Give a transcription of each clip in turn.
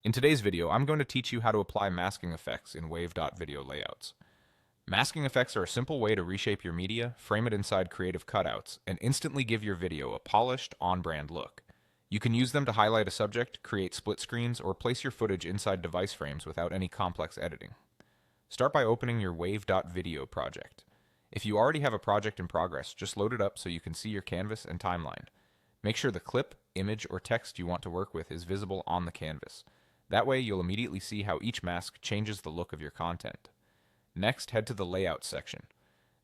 In today's video, I'm going to teach you how to apply masking effects in Wave.video layouts. Masking effects are a simple way to reshape your media, frame it inside creative cutouts, and instantly give your video a polished, on-brand look. You can use them to highlight a subject, create split screens, or place your footage inside device frames without any complex editing. Start by opening your Wave.video project. If you already have a project in progress, just load it up so you can see your canvas and timeline. Make sure the clip, image, or text you want to work with is visible on the canvas. That way, you'll immediately see how each mask changes the look of your content. Next, head to the Layout section.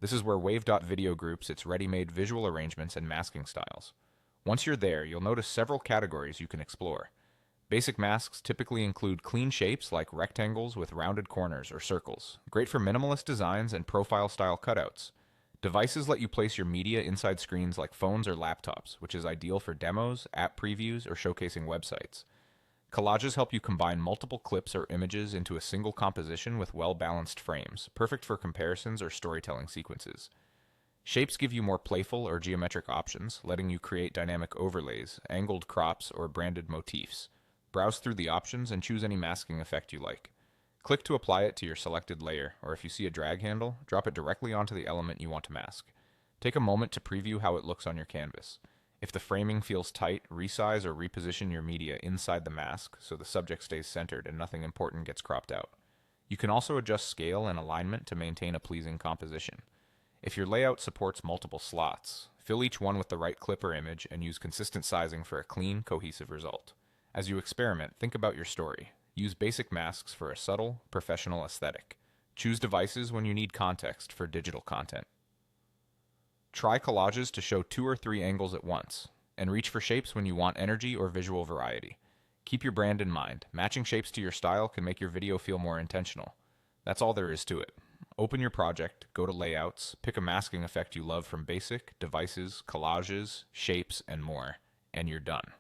This is where Wave.video groups its ready-made visual arrangements and masking styles. Once you're there, you'll notice several categories you can explore. Basic masks typically include clean shapes like rectangles with rounded corners or circles, great for minimalist designs and profile-style cutouts. Devices let you place your media inside screens like phones or laptops, which is ideal for demos, app previews, or showcasing websites. Collages help you combine multiple clips or images into a single composition with well-balanced frames, perfect for comparisons or storytelling sequences. Shapes give you more playful or geometric options, letting you create dynamic overlays, angled crops, or branded motifs. Browse through the options and choose any masking effect you like. Click to apply it to your selected layer, or if you see a drag handle, drop it directly onto the element you want to mask. Take a moment to preview how it looks on your canvas. If the framing feels tight, resize or reposition your media inside the mask so the subject stays centered and nothing important gets cropped out. You can also adjust scale and alignment to maintain a pleasing composition. If your layout supports multiple slots, fill each one with the right clip or image and use consistent sizing for a clean, cohesive result. As you experiment, think about your story. Use basic masks for a subtle, professional aesthetic. Choose devices when you need context for digital content. Try collages to show 2 or 3 angles at once, and reach for shapes when you want energy or visual variety. Keep your brand in mind. Matching shapes to your style can make your video feel more intentional. That's all there is to it. Open your project, go to Layouts, pick a masking effect you love from Basic, Devices, Collages, Shapes, and more, and you're done.